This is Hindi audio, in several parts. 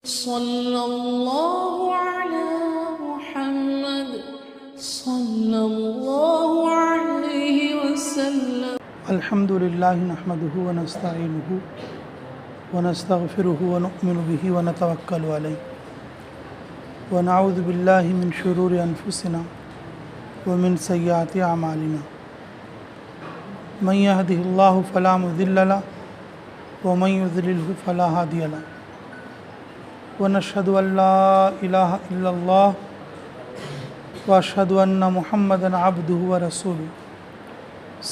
सल्लल्लाहु अला मुहम्मद सल्लल्लाहु अलैहि वसल्लम। अल्हम्दुलिल्लाहि नहमदुहु व नस्तईनुहु व नस्तगफिरुहु व नु'मिनु बिही व नतवक्कलु अलैहि व नऊज़ु बिल्लाहि मिन शुरूरि अनफुसिना व मिन सय्यिआति अमालिना। मन यहदिहिल्लाहु फला मुज़िल्ल लहु व मन युज़लिल्हु फला हादिय लहु व नशहदु अल्ला इलाहा इल्लल्लाह व अशहदु अन्ना मुहम्मदन अब्दुहु व रसूलुहु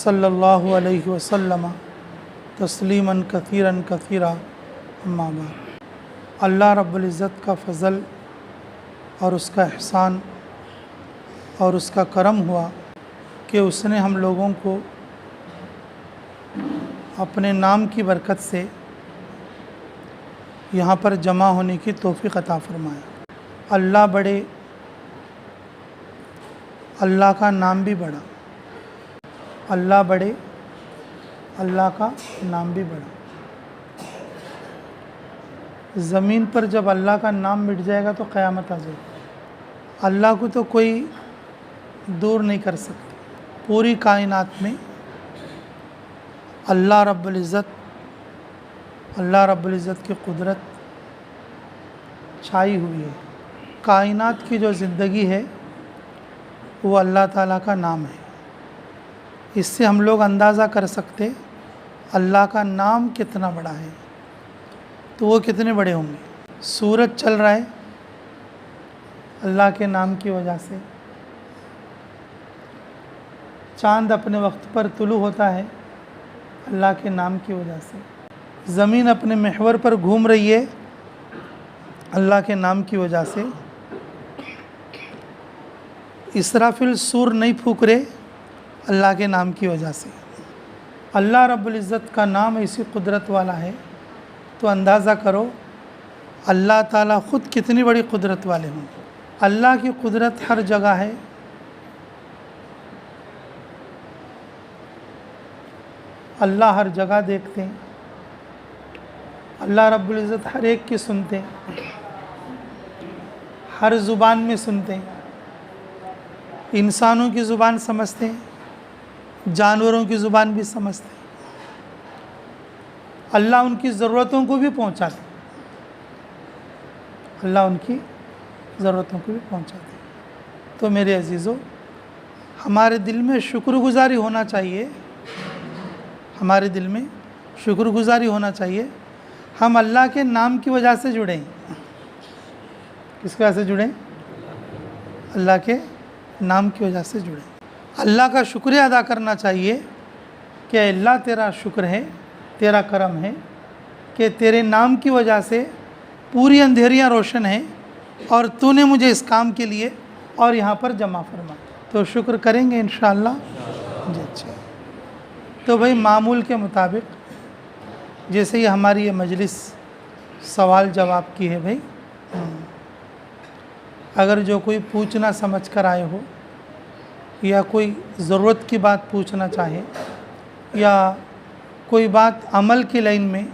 सल्लल्लाहु अलैहि वसल्लम तस्लीमन कसीरन कसीरा। अम्मा बाद, अल्लाह रब्बुल इज़्ज़त का फ़ज़ल और उसका एहसान और उसका करम हुआ कि उसने हम लोगों को अपने नाम की बरकत से यहाँ पर जमा होने की तौफ़ीक़ अता फ़रमाया। अल्लाह बड़े, अल्लाह का नाम भी बड़ा। अल्लाह बड़े, अल्लाह का नाम भी बड़ा। ज़मीन पर जब अल्लाह का नाम मिट जाएगा तो क़यामत आ जाएगी। अल्लाह को तो कोई दूर नहीं कर सकता। पूरी कायनात में अल्लाह रब्बुल इज़्ज़त की कुदरत छाई हुई है। कायनात की जो ज़िंदगी है वो अल्लाह ताला का नाम है। इससे हम लोग अंदाज़ा कर सकते अल्लाह का नाम कितना बड़ा है, तो वो कितने बड़े होंगे। सूरज चल रहा है अल्लाह के नाम की वजह से। चाँद अपने वक्त पर तुलू होता है अल्लाह के नाम की वजह से। ज़मीन अपने महवर पर घूम रही है अल्लाह के नाम की वजह से। इसराफिल सूर नहीं फूक रहे अल्लाह के नाम की वजह से। अल्लाह रब्बुल इज़्ज़त का नाम ऐसी कुदरत वाला है, तो अंदाज़ा करो अल्लाह ताला ख़ुद कितनी बड़ी कुदरत वाले हों। अल्लाह की कुदरत हर जगह है। अल्लाह हर जगह देखते हैं। अल्लाह रब्बुल इज़्ज़त हर एक की सुनते हैं, हर ज़ुबान में सुनते हैं। इंसानों की ज़ुबान समझते हैं, जानवरों की ज़ुबान भी समझते हैं। अल्लाह उनकी ज़रूरतों को भी पहुँचाते हैं। अल्लाह उनकी ज़रूरतों को भी पहुँचाते हैं। तो मेरे अज़ीज़ों, हमारे दिल में शुक्रगुज़ारी होना चाहिए। हमारे दिल में शुक्रगुज़ारी होना चाहिए। हम अल्लाह के नाम की वजह से जुड़े हैं। किसकी वजह से जुड़े? अल्लाह के नाम की वजह से जुड़े। अल्लाह का शुक्रिया अदा करना चाहिए कि अल्लाह तेरा शुक्र है, तेरा करम है कि तेरे नाम की वजह से पूरी अंधेरियां रोशन हैं और तूने मुझे इस काम के लिए और यहाँ पर जमा फरमा। तो शुक्र करेंगे इंशाअल्लाह जी। अच्छा, तो भाई मामूल के मुताबिक जैसे ही हमारी ये मजलिस सवाल जवाब की है भाई, अगर जो कोई पूछना समझ कर आए हो या कोई ज़रूरत की बात पूछना चाहे या कोई बात अमल की लाइन में,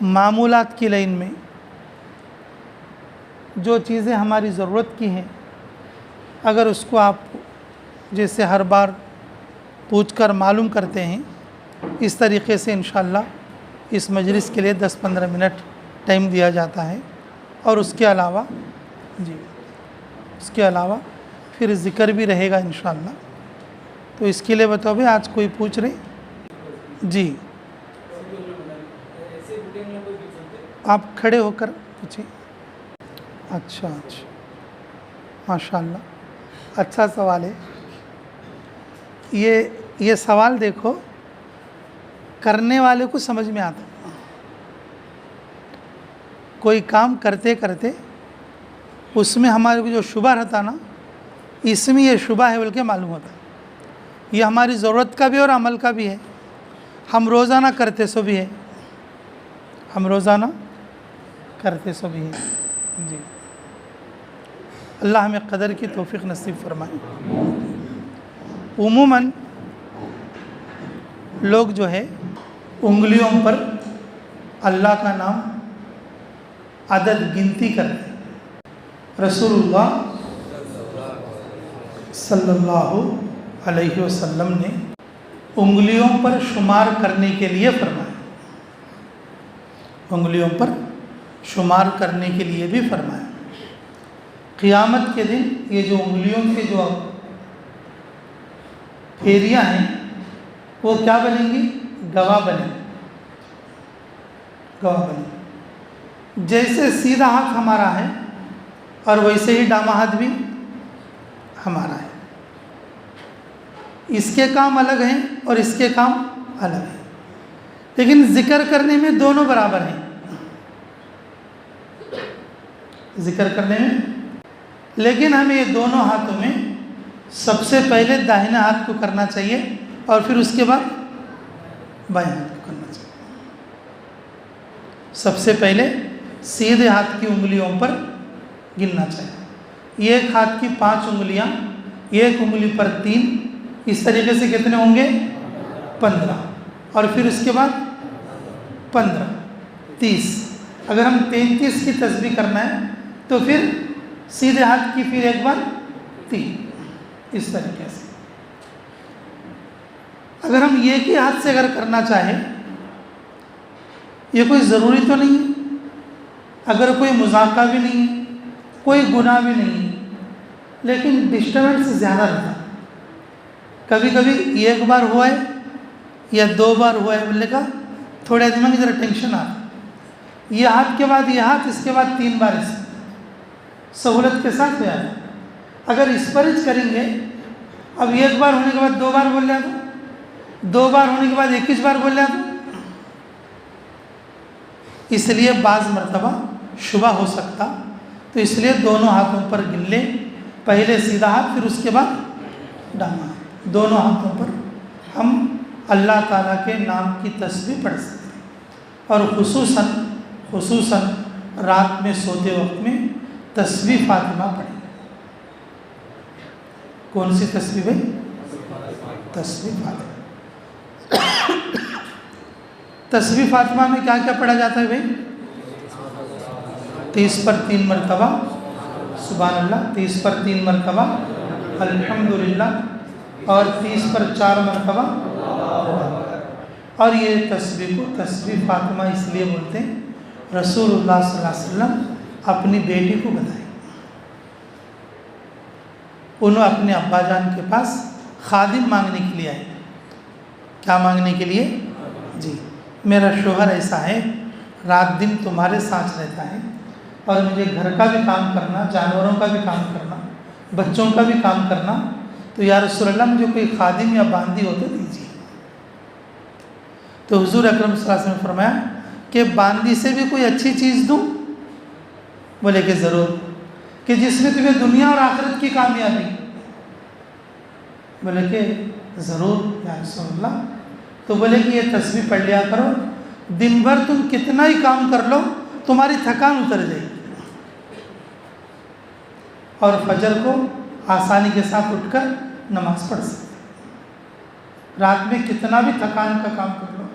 मामूलात की लाइन में, जो चीज़ें हमारी ज़रूरत की हैं, अगर उसको आप जैसे हर बार पूछकर मालूम करते हैं, इस तरीक़े से इंशाअल्लाह इस मजलिस के लिए 10-15 मिनट टाइम दिया जाता है। और उसके अलावा जी, उसके अलावा फिर ज़िक्र भी रहेगा इंशाअल्लाह। तो इसके लिए बताओ भाई, आज कोई पूछ रहे? जी, आप खड़े होकर पूछिए। अच्छा अच्छा, माशाअल्लाह, अच्छा सवाल है। ये सवाल देखो, करने वाले को समझ में आता। कोई काम करते करते उसमें हमारे को जो शुबा रहता ना, इसमें ये शुबा है बोल के मालूम होता है। ये हमारी ज़रूरत का भी और अमल का भी है। हम रोज़ाना करते सो भी है, हम रोज़ाना करते सो भी है जी। अल्लाह हमें क़दर की तौफ़ीक़ नसीब फरमाए। उमूमन लोग जो है उंगलियों पर अल्लाह का नाम अदद गिनती करते। रसूलुल्लाह सल्लल्लाहु अलैहि वसल्लम ने उंगलियों पर शुमार करने के लिए फरमाया, उंगलियों पर शुमार करने के लिए भी फरमाया। क़ियामत के दिन ये जो उंगलियों के जो फेरियाँ हैं वो क्या बनेंगी? गवाह बनेंगी, गवाह बनेंगी। जैसे सीधा हाथ हमारा है और वैसे ही डामा हाथ भी हमारा है। इसके काम अलग हैं और इसके काम अलग हैं, लेकिन जिक्र करने में दोनों बराबर हैं। जिक्र करने में, लेकिन हमें ये दोनों हाथों में सबसे पहले दाहिने हाथ को करना चाहिए और फिर उसके बाद बाएं हाथ को करना चाहिए। सबसे पहले सीधे हाथ की उंगलियों पर गिनना चाहिए। एक हाथ की 5 उंगलियां, एक उंगली पर 3, इस तरीके से कितने होंगे? 15। और फिर उसके बाद 15, 30। अगर हम 33 की तस्बीह करना है तो फिर सीधे हाथ की फिर एक बार 3, इस तरीके से। अगर हम एक ही हाथ से अगर करना चाहें, ये कोई ज़रूरी तो नहीं है, अगर कोई मुज़ाका भी नहीं है, कोई गुनाह भी नहीं है, लेकिन डिस्टर्बेंस ज़्यादा रहता है। कभी कभी एक बार हुआ है या 2 बार हुआ है बोलने का थोड़ा दिमाग ज़रा टेंशन आता है। ये हाथ के बाद ये हाथ, इसके बाद 3 बार इस सहूलत के साथ हो जाता है। अगर इस पर ही करेंगे, अब एक बार होने के बाद 2 बार बोल रहे तो 2 बार होने के बाद 21 बार बोल रहे तो इसलिए बाज़ मरतबा शुबा हो सकता, तो इसलिए दोनों हाथों पर गिन ले। पहले सीधा हाथ, फिर उसके बाद डामा हाथ। दोनों हाथों पर हम अल्लाह ताला के नाम की तस्बीह पढ़ सकते हैं। और खुसूसन रात में सोते वक्त में तस्बीह फातिमा पढ़ें। कौन सी तस्बीह भाई? तस्बीह फातिमा। तस्बीह फातिमा में क्या क्या पढ़ा जाता है भाई? 30 पर 3 मरतबा सुभान अल्लाह, 30 पर 3 मरतबा अल्हम्दुलिल्लाह और 30 पर 4 मरतबा। और ये तस्बीह को तस्बीह फातिमा इसलिए बोलते हैं, रसूलुल्लाह सल्लल्लाहु अलैहि वसल्लम अपनी बेटी को बताए। उन्होंने अपने अब्बा जान के पास खादिम मांगने के लिए आए। क्या मांगने के लिए? जी, मेरा शोहर ऐसा है, रात दिन तुम्हारे साथ रहता है और मुझे घर का भी काम करना, जानवरों का भी काम करना, बच्चों का भी काम करना, तो या रसूलल्लाह मुझे कोई खादिम या बांदी हो तो दीजिए। तो हुजूर अकरम सल्लल्लाहु अलैहि वसल्लम ने फरमाया कि बांदी से भी कोई अच्छी चीज़ दूँ? बोले कि ज़रूर, कि जिसमें तुम्हें दुनिया और आखिरत की कामयाबी। बोले कि ज़रूर या रसूलल्लाह। तो बोले कि ये तस्बीह पढ़ लिया करो, दिन भर तुम कितना ही काम कर लो तुम्हारी थकान उतर जाएगी और फजर को आसानी के साथ उठकर नमाज पढ़ सकते। रात में कितना भी थकान का काम कर लो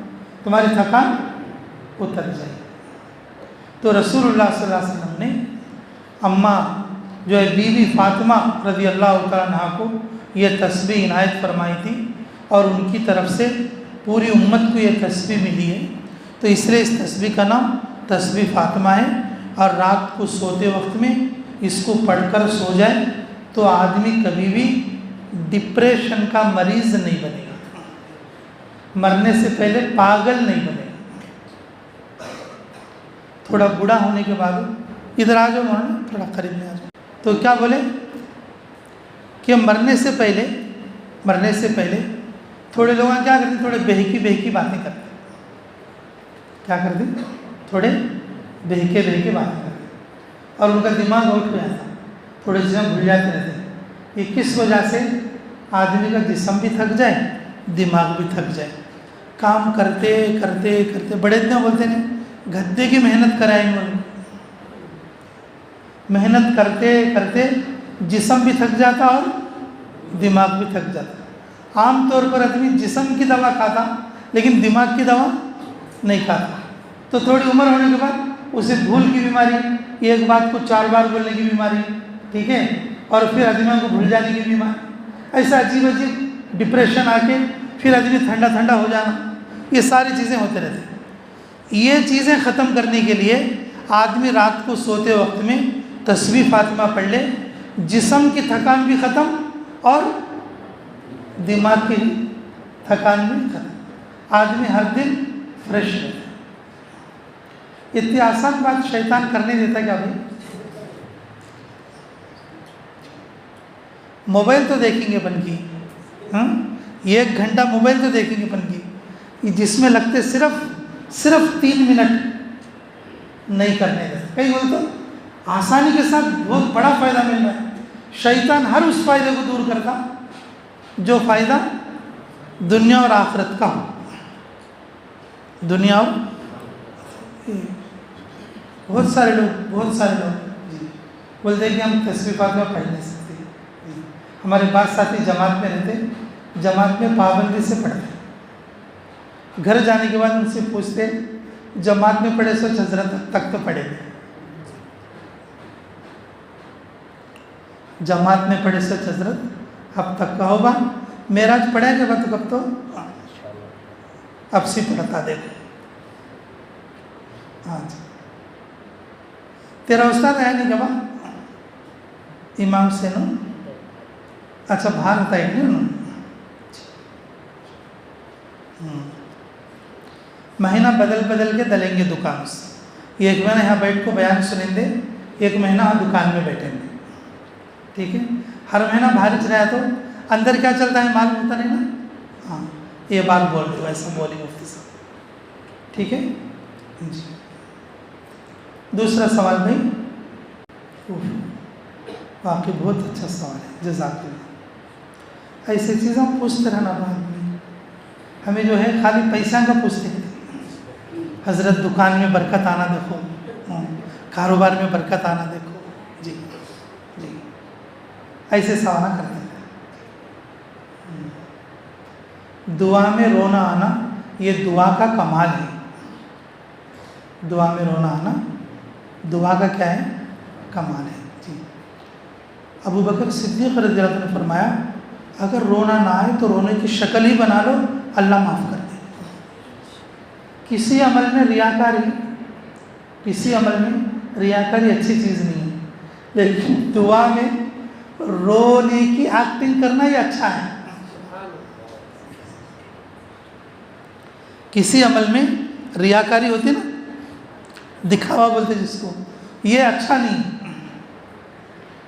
तुम्हारी थकान उतर जाएगी। तो रसूलुल्लाह सल्लल्लाहु अलैहि वसल्लम ने अम्मा जो है बीवी फातिमा रज़ी अल्लाह तआला अन्हा को ये तस्बीह इनायत फरमाई थी और उनकी तरफ से पूरी उम्मत को ये तस्बीह मिली है। तो इसलिए इस तस्बीह का नाम तस्बीह फातिमा है। और रात को सोते वक्त में इसको पढ़कर सो जाए तो आदमी कभी भी डिप्रेशन का मरीज़ नहीं बनेगा, मरने से पहले पागल नहीं बनेगा। थोड़ा बूढ़ा होने के बाद इधर आ जाओ मौलाना, थोड़ा करीब में आ जाओ। तो क्या बोले कि मरने से पहले थोड़े लोग क्या करते, थोड़े बहकी बातें करते। क्या करते? थोड़े बहके बातें करते और उनका दिमाग आउट हो जाता, थोड़े चीज़ें भूल जाते रहते। ये किस वजह से? आदमी का जिस्म भी थक जाए, दिमाग भी थक जाए। काम करते करते बड़े इतना बोलते नहीं, गद्दे की मेहनत कराएंगे उनको। मेहनत करते करते जिस्म भी थक जाता और दिमाग भी थक जाता। आम तौर पर आदमी जिस्म की दवा खाता लेकिन दिमाग की दवा नहीं खाता। तो थोड़ी उम्र होने के बाद उसे भूल की बीमारी, एक बात को 4 बार बोलने की बीमारी, ठीक है, और फिर आदमी को भूल जाने की बीमारी, ऐसा अजीब अजीब डिप्रेशन आके फिर आदमी ठंडा ठंडा हो जाना, ये सारी चीज़ें होते रहते हैं। ये चीज़ें ख़त्म करने के लिए आदमी रात को सोते वक्त में तस्बीह फातिमा पढ़ ले, जिस्म की थकान भी ख़त्म और दिमाग की थकान भी ख़त्म, आदमी हर दिन फ्रेश रहता है। इतनी आसान बात शैतान करने देता क्या भाई? मोबाइल तो देखेंगे अपन की, हाँ, 1 घंटा मोबाइल तो देखेंगे अपन की, जिसमें लगते सिर्फ 3 मिनट नहीं करने देते। कई बोलते तो आसानी के साथ बहुत बड़ा फ़ायदा मिल रहा है। शैतान हर उस फ़ायदे को दूर करता जो फ़ायदा दुनिया और आखिरत का हो। दुनिया और बहुत सारे लोग जी बोलते हैं कि हम तस्बीह फातिमा पढ़ नहीं सकते। हमारे पास साथी जमात में रहते, जमात में पाबंदी से पढ़ते, घर जाने के बाद उनसे पूछते जमात में पढ़े सो हजरत तक तो पढ़े, जमात में पढ़े सो हजरत अब तक का होगा, मेराज पढ़े के बाद कब तो अब से पढ़ता देखो। हाँ जी, तेरा उस्ताद है नहीं जमा इमाम से नो, अच्छा बाहर होता है नहीं नो। महीना बदल के दलेंगे दुकान से, 1 महीना यहाँ बैठ को बयान सुनेंगे, 1 महीना दुकान में बैठेंगे, ठीक है। हर महीना बाहर चला तो अंदर क्या चलता है मालूम होता नहीं ना। हाँ, ये बात बोल दो, ऐसा बोली मुफ्ती साहब, ठीक है जी। दूसरा सवाल भाई, वाकई बहुत अच्छा सवाल है, जज़ाकल्लाह। ऐसी चीज़ हम पूछते रहना बाद में, हमें जो है खाली पैसा का पूछते हैं। हज़रत दुकान में बरकत आना देखो, कारोबार में बरकत आना देखो, जी जी, ऐसे सवाल करते हैं। दुआ में रोना आना, ये दुआ का कमाल है। दुआ में रोना आना दुआ का क्या है? कमाल है जी। अबू बकर सिद्दीक़ रज़ियल्लाहु अन्हु ने फरमाया, अगर रोना ना आए तो रोने की शक्ल ही बना लो, अल्लाह माफ़ कर दे। किसी अमल में रियाकारी, किसी अमल में रियाकारी अच्छी चीज़ नहीं है, लेकिन दुआ में रोने की एक्टिंग करना ही अच्छा है। किसी अमल में रियाकारी होती ना, दिखावा बोलते जिसको, ये अच्छा नहीं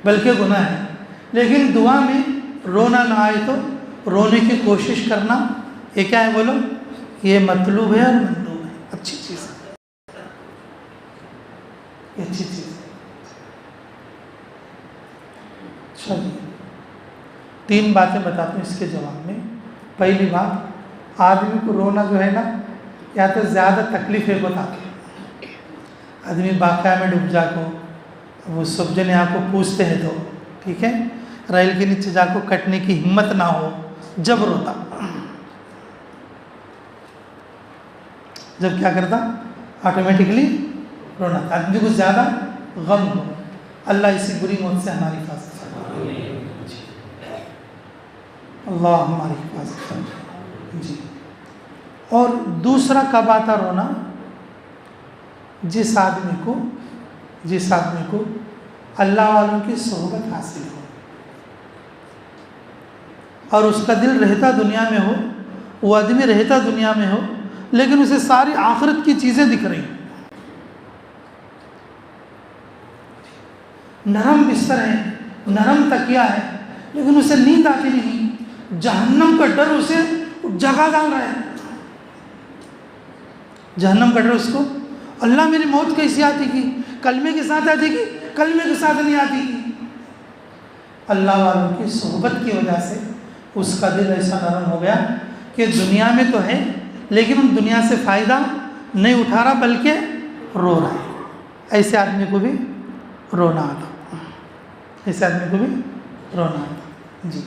बल्कि गुनाह है। लेकिन दुआ में रोना ना आए तो रोने की कोशिश करना, ये क्या है बोलो? ये मतलूब है और मंदूब है, अच्छी चीज़ है, ये अच्छी चीज़ है। चलिए 3 बातें बताते हैं इसके जवाब में। पहली बात, आदमी को रोना जो है ना, या तो ज़्यादा तकलीफ है बताते, आदमी बाक़या में डूब जाको, वो सब जने आपको पूछते हैं तो ठीक है, रेल के नीचे जाको कटने की हिम्मत ना हो, जब रोता, जब क्या करता, ऑटोमेटिकली रोना। आदमी को ज़्यादा गम हो, अल्लाह इसी बुरी मौत से हमारी हिफाजत फरमाए, अल्लाह हमारी हिफाजत फरमाए जी। और दूसरा कब आता रोना? जिस आदमी को अल्लाह वालों की सोहबत हासिल हो और उसका दिल रहता दुनिया में हो, वो आदमी रहता दुनिया में हो, लेकिन उसे सारी आखिरत की चीज़ें दिख रही, नरम बिस्तर है, नरम तकिया है, लेकिन उसे नींद आती नहीं, जहन्नम का डर उसे जगा डाल रहा है। जहन्नम का डर उसको, अल्लाह मेरी मौत कैसी आती की, कलमे के साथ आती की, कलमे के साथ नहीं आती की। अल्लाह वालों की सोहबत की वजह से उसका दिल ऐसा नरम हो गया कि दुनिया में तो है, लेकिन हम दुनिया से फ़ायदा नहीं उठा रहा, बल्कि रो रहा है। ऐसे आदमी को भी रोना आता, ऐसे आदमी को भी रोना आता जी।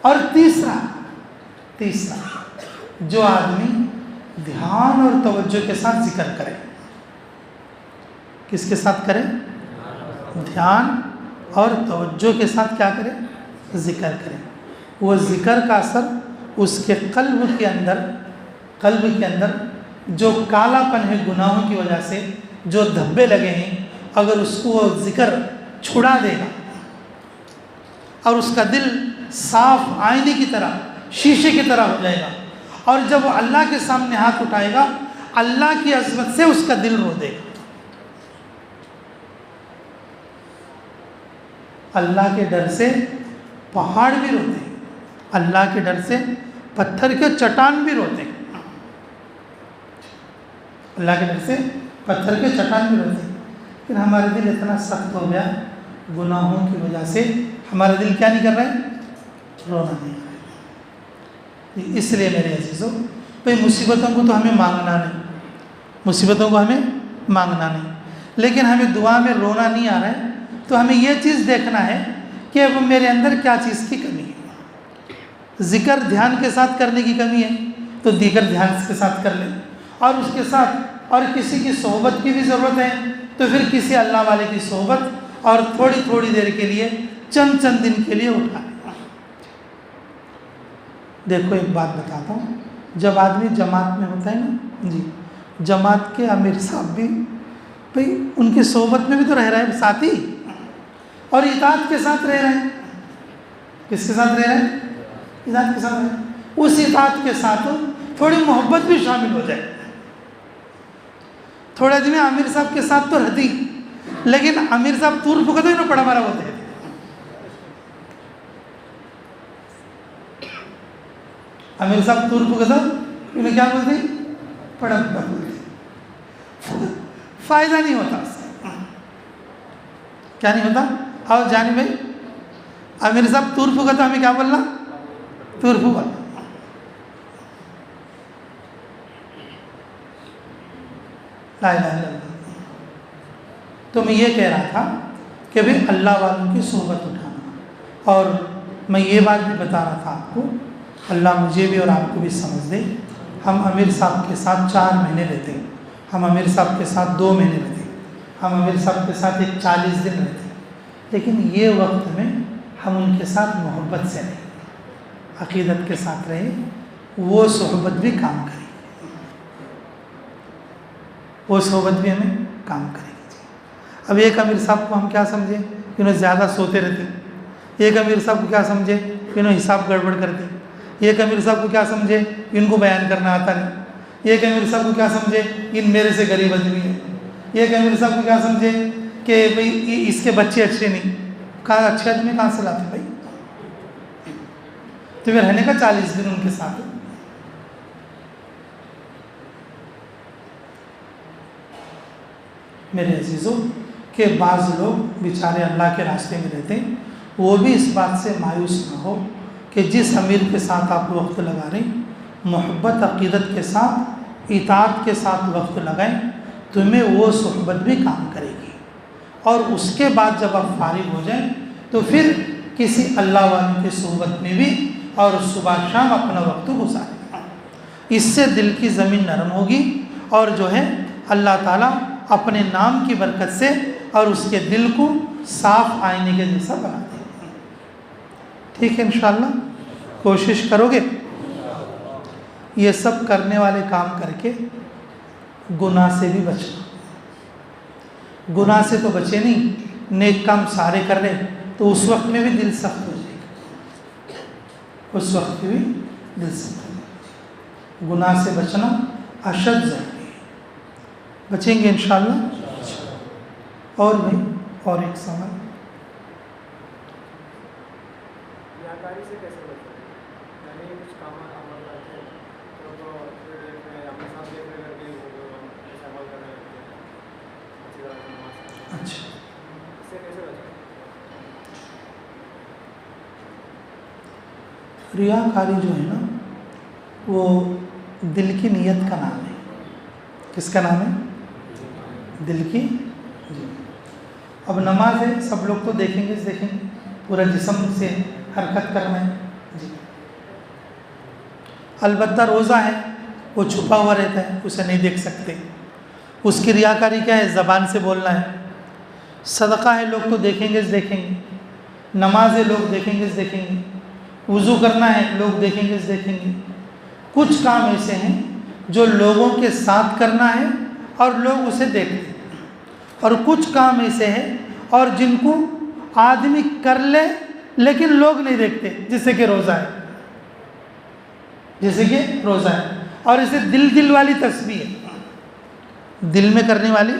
और तीसरा, जो आदमी ध्यान और तवज्जो के साथ जिक्र करे, किसके साथ करें? ध्यान और तवज्जो के साथ क्या करें? ज़िक्र करें। वो ज़िक्र का असर उसके कल्ब के अंदर जो कालापन है गुनाहों की वजह से, जो धब्बे लगे हैं, अगर उसको वो ज़िक्र छुड़ा देगा और उसका दिल साफ आईने की तरह, शीशे की तरह हो जाएगा, और जब वो अल्लाह के सामने हाथ उठाएगा, अल्लाह की अज़मत से उसका दिल रो देगा। अल्लाह के डर से पहाड़ भी रोते हैं, अल्लाह के डर से पत्थर के चट्टान भी रोते हैं, अल्लाह के डर से पत्थर के चट्टान भी रोते हैं। फिर हमारा दिल इतना सख्त हो गया गुनाहों की वजह से, हमारा दिल क्या नहीं कर रहा है? रोना नहीं कर रहा है। इसलिए मेरे अजीज़ों, भाई मुसीबतों को तो हमें मांगना नहीं, मुसीबतों को हमें मांगना नहीं, लेकिन हमें दुआ में रोना नहीं आ रहा है, तो हमें यह चीज़ देखना है कि अब मेरे अंदर क्या चीज़ की कमी है। ज़िक्र ध्यान के साथ करने की कमी है तो दीगर ध्यान के साथ कर लें, और उसके साथ और किसी की सोहबत की भी ज़रूरत है तो फिर किसी अल्लाह वाले की सोहबत, और थोड़ी थोड़ी देर के लिए, चंद दिन के लिए उठा लें। देखो एक बात बताता हूँ, जब आदमी जमात में होता है ना जी, जमात के अमीर साहब भी भाई उनकी सोहबत में भी तो रह रहे हैं साथी, और इताअत के साथ रह रहे हैं। किसके साथ रह रहे हैं? इताअत के साथ रह रहे हैं। उस इताअत के साथ थोड़ी मोहब्बत भी शामिल हो जाए। थोड़े आदमी आमिर साहब के साथ तो रहती, लेकिन आमिर साहब तूर फुका तो ही ना पड़ा मारा होते हैं। आमिर साहब तूर फुका था, इन्हें क्या बोलते? पड़ा बोलते। फायदा नहीं होता उससे। क्या नहीं होता? आओ जानी भाई, आमिर साहब तूर फुका तो हमें क्या बोलना? तूर फुका। ला इलाहा इल्लल्लाह। तो मैं ये कह रहा था कि भाई अल्लाह वालों की सोहबत उठाना, और मैं ये बात भी बता रहा था आपको, अल्लाह मुझे भी और आपको भी समझ दे। हम अमीर साहब के साथ 4 महीने रहते हैं, हम अमीर साहब के साथ 2 महीने रहते हैं, हम अमीर साहब के साथ 40 दिन रहते हैं, लेकिन ये वक्त में हम उनके साथ मोहब्बत से रहे, अक़ीदत के साथ रहे, वो सोहबत भी काम करेगी, वो सोहबत भी हमें काम करेगी। अब एक अमीर साहब को हम क्या समझे कि उन्हें ज़्यादा सोते रहते, एक अमीर साहब को क्या समझे कि उन्हें हिसाब गड़बड़ करते, एक अमीर साहब को क्या समझे इनको बयान करना आता नहीं, एक अमीर साहब को क्या समझे इन मेरे से गरीब आदमी है, एक अमीर साहब को क्या समझे कि भाई इसके बच्चे अच्छे नहीं। कहा अच्छे आदमी कहाँ से लाते भाई? तो फिर रहने का 40 दिन उनके साथ। मेरे अजीज़ों के बाज़ लोग बेचारे अल्लाह के रास्ते में रहते हैं, वो भी इस बात से मायूस ना हो कि जिस अमीर के साथ आप वक्त लगा रहे, मोहब्बत अक़ीदत के साथ, इताअत के साथ वक्त लगाएं, तुम्हें वो सोहबत भी काम करेगी। और उसके बाद जब आप फारिग हो जाएं तो फिर किसी अल्लाह वाले की सोहबत में भी और सुबह शाम अपना वक्त गुजारें। इससे दिल की ज़मीन नरम होगी, और जो है अल्लाह ताला अपने नाम की बरकत से और उसके दिल को साफ आईने के जैसा बना देंगे। ठीक है, इंशाअल्लाह कोशिश करोगे? ये सब करने वाले काम करके गुनाह से भी बचना। गुनाह से तो बचे नहीं, नेक काम सारे कर रहे तो उस वक्त में भी दिल सख्त हो जाएगा, उस वक्त में भी दिल सख्त हो जाएगा। गुनाह से बचना अशद ज़रूरी है, बचेंगे इंशाअल्लाह। और भाई और एक सवाल, अच्छा रियाकारी जो है ना, वो दिल की नीयत का नाम है। किसका नाम है? दिल की। अब नमाज है, सब लोग तो देखेंगे पूरा जिस्म से हरकत करना है जी। अलबत्ता रोज़ा है, वो छुपा हुआ रहता है, उसे नहीं देख सकते। उसकी रियाकारी क्या है? ज़बान से बोलना है। सदका है, लोग तो देखेंगे देखेंगे। नमाज है, लोग देखेंगे देखेंगे। वज़ू करना है, लोग देखेंगे देखेंगे। कुछ काम ऐसे हैं जो लोगों के साथ करना है और लोग उसे देखते हैं, और कुछ काम ऐसे हैं और जिनको आदमी कर ले लेकिन लोग नहीं देखते, जैसे कि रोज़ा है, जैसे कि रोज़ा है। और इसे दिल वाली तस्बीह है, दिल में करने वाली,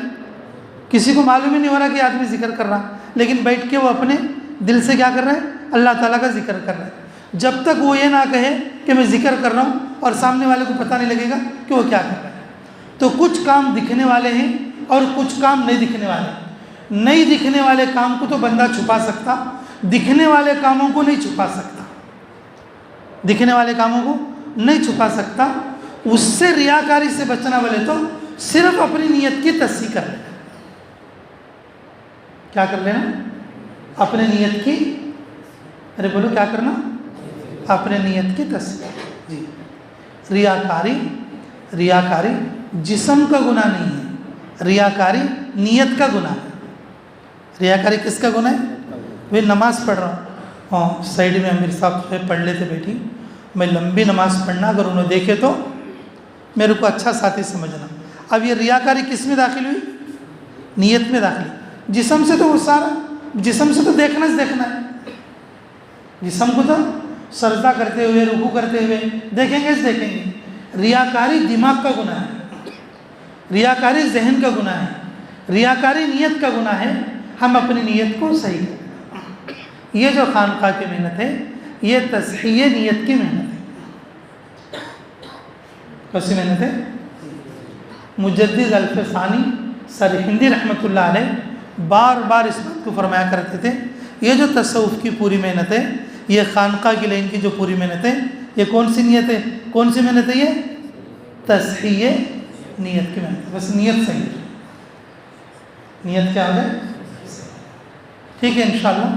किसी को मालूम ही नहीं हो रहा कि आदमी जिक्र कर रहा, लेकिन बैठ के वो अपने दिल से क्या कर रहा है? अल्लाह ताला का जिक्र कर रहा है। जब तक वो ये ना कहे कि मैं जिक्र कर रहा हूँ और सामने वाले को पता नहीं लगेगा कि वो क्या कर रहा है। तो कुछ काम दिखने वाले हैं और कुछ काम नहीं दिखने वाले। नहीं दिखने वाले काम को तो बंदा छुपा सकता, दिखने वाले कामों को नहीं छुपा सकता, दिखने वाले कामों को नहीं छुपा सकता। उससे रियाकारी से बचना बोले तो सिर्फ अपनी नीयत की तस्सीह कर लेना। क्या कर लेना? अपने नीयत की, अरे बोलो क्या करना? अपने नीयत की तस्सीह जी। रियाकारी जिस्म का गुनाह नहीं है, रियाकारी नीयत का गुनाह है। रियाकारी किसका गुनाह है? वे नमाज़ पढ़ रहा हूँ, हाँ साइड में अमीर साहब से पढ़ लेते बैठी, मैं लंबी नमाज़ पढ़ना, अगर उन्हें देखे तो मेरे को अच्छा साथी समझना। अब ये रियाकारी किस में दाखिल हुई? नीयत में दाखिल। जिस्म से तो वो सारा, जिस्म से तो देखना ही देखना है। जिस्म को तो सजदा करते हुए, रुकू करते हुए देखेंगे। रियाकारी दिमाग का गुनाह है, रियाकारी जहन का गुनाह है, रियाकारी नीयत का गुनाह है। हम अपनी नीयत को सही करें। ये जो खानका की मेहनत है, ये तस्हीह नीयत की मेहनत है। कैसी मेहनत है? मुजद्दिद अल्फ़सानी सरहिंदी रहमतुल्लाह अलैह बार बार इस बात को फरमाया करते थे, ये जो तसव्वुफ़ की पूरी मेहनत है, ये खानका की लाइन की जो पूरी मेहनत है, ये कौन सी नीयत है? कौन सी मेहनत है? ये तस्हीह नीयत की मेहनत है। बस नीयत सही है, नीयत क्या है? ठीक है इंशाअल्लाह।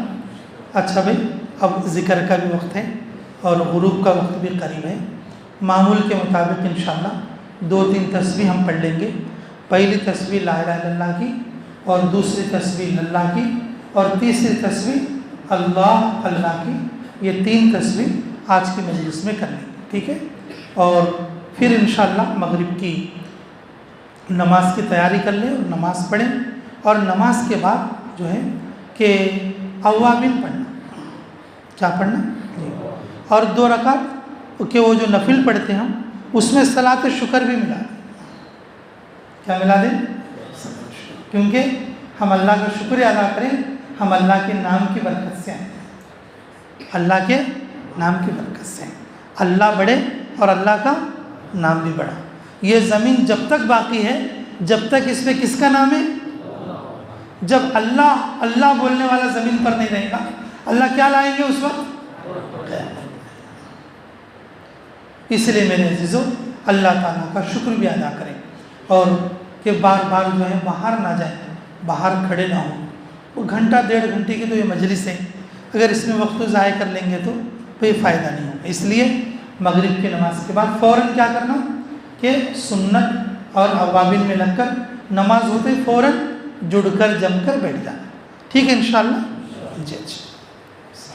अच्छा भाई, अब ज़िक्र का भी वक्त है और गुरूब का वक्त भी करीब है। मामूल के मुताबिक इंशाअल्लाह 2-3 तस्बीह हम पढ़ लेंगे। पहली तस्बीह ला इलाहा इल्लल्लाह की, और दूसरी तस्बीह अल्लाह की, और तीसरी तस्बीह अल्लाह अल्लाह की। ये 3 तस्बीह आज की मजलिस में कर लेंगे, ठीक है। और फिर इंशाअल्लाह मगरिब की नमाज की तैयारी कर लें और नमाज़ पढ़ें, और नमाज के बाद जो है कि अव्वाबिन पढ़ना। क्या पढ़ना? और 2 रकात के वो जो नफिल पढ़ते हैं हम, उसमें सलात शुक्र भी मिला दें। क्या मिला दें? क्योंकि हम अल्लाह का शुक्र अदा करें, हम अल्लाह के नाम की बरकत से हैं, अल्लाह के नाम की बरकत से हैं। अल्लाह बढ़े और अल्लाह का नाम भी बढ़ा। ये ज़मीन जब तक बाकी है, जब तक इस पर किसका नाम है? जब अल्लाह अल्लाह बोलने वाला ज़मीन पर नहीं रहेगा, अल्लाह क्या लाएंगे उस वक्त? इसलिए मेरे अजीज़ों, अल्लाह ताला का शुक्र भी अदा करें, और कि बार बार जो है बाहर ना जाए, बाहर खड़े ना हो। वो घंटा 1.5 घंटे की तो ये मजलिस है, अगर इसमें वक्त ज़ाय कर लेंगे तो कोई फ़ायदा नहीं होगा। इसलिए मगरिब की नमाज के बाद फ़ौरन क्या करना कि सुन्नत और अवाबिन में लगकर नमाज होते फ़ौरन जुड़कर जमकर बैठ जाना। ठीक है इंशाअल्लाह जी। अच्छा।